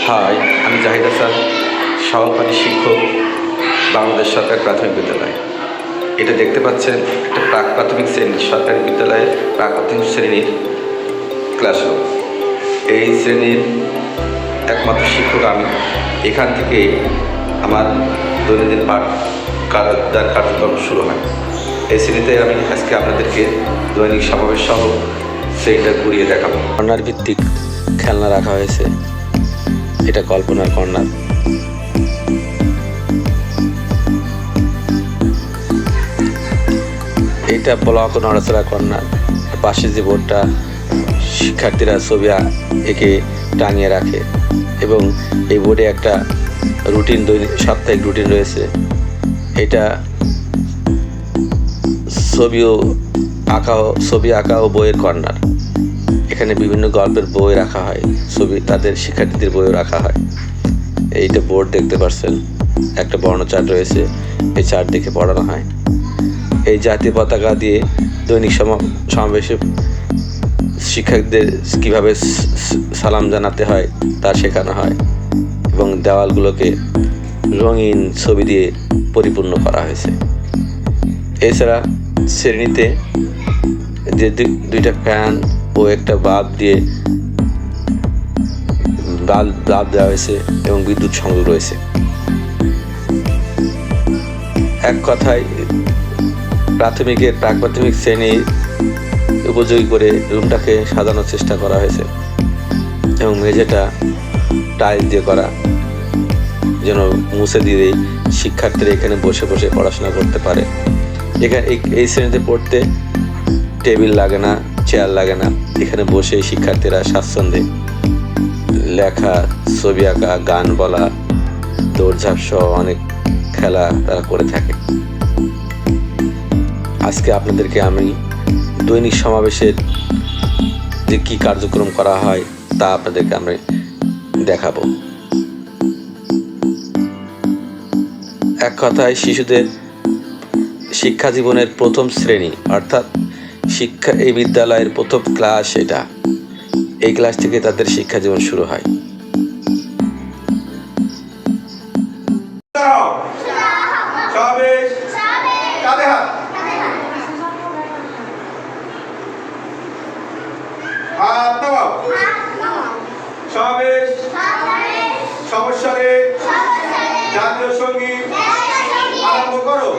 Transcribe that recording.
High, আমি জাহিদ হাসান, সহকারী শিক্ষক, বাংলাদেশ সরকারি প্রাথমিক বিদ্যালয়। এটা দেখতে পাচ্ছেন একটা প্রাক প্রাথমিক শ্রেণীর সরকারি বিদ্যালয়ের প্রাক প্রাথমিক শ্রেণীর ক্লাসরুম। এই শ্রেণীর একমাত্র শিক্ষক আমি। এখান থেকে আমার দৈনন্দিন পাঠদান কার্যক্রম শুরু হয়। এই শ্রেণীতে আমি আজকে আপনাদেরকে দৈনিক সমাবেশ সহ শ্রেণীটা ঘুরিয়ে দেখাবো। কর্নার ভিত্তিক খেলনা রাখা হয়েছে। এটা কল্পনার কর্নার। এটা ব্লক নড়াচড়া কর্নার। পাশে যে বোর্ডটা, শিক্ষার্থীরা ছবি এঁকে টাঙিয়ে রাখে এবং এই বোর্ডে একটা রুটিন, দৈনিক সাপ্তাহিক রুটিন রয়েছে। এটা ছবি আঁকা ও বইয়ের কর্নার। এখানে বিভিন্ন গল্পের বই রাখা হয়, তাদের শিক্ষার্থীদের বইও রাখা হয়। এইটা বোর্ড দেখতে পাচ্ছেন, একটা বর্ণ চার্ট রয়েছে, এই চার্ট দেখে পড়ানো হয়। এই জাতীয় পতাকা দিয়ে দৈনিক সমাবেশে শিক্ষকদের কীভাবে সালাম জানাতে হয় তা শেখানো হয় এবং দেওয়ালগুলোকে রঙিন ছবি দিয়ে পরিপূর্ণ করা হয়েছে। এছাড়া শ্রেণীতে যে দুইটা ফ্যান ও একটা বাল্ব দেওয়া হয়েছে এবং বিদ্যুৎ সংযোগ রয়েছে। এক কথায় প্রাক প্রাথমিক শ্রেণী উপযোগী করে রুমটাকে সাজানোর চেষ্টা করা হয়েছে এবং মেঝেটা টাইলস দিয়ে করা, যেন মুছে দিলেই শিক্ষার্থীরা এখানে বসে বসে পড়াশোনা করতে পারে। এখানে এই শ্রেণীতে পড়তে টেবিল লাগে না, চেয়ার লাগে না। এখানে বসে শিক্ষার্থীরা স্বাচ্ছন্দ্যে লেখা, ছবি আঁকা, গান বলা, দৌড়ঝাঁপ সহ অনেক খেলা তারা করে থাকে। আজকে আপনাদেরকে আমি দৈনিক সমাবেশের যে কী কার্যক্রম করা হয় তা আপনাদেরকে আমি দেখাবো। এক কথায় শিশুদের শিক্ষা জীবনের প্রথম শ্রেণী, অর্থাৎ এই বিদ্যালয়ের প্রথম ক্লাস এটা। এই ক্লাস থেকে তাদের শিক্ষা জীবন শুরু হয়। সমস্যারে জাতীয় সঙ্গীত আরম্ভ করো।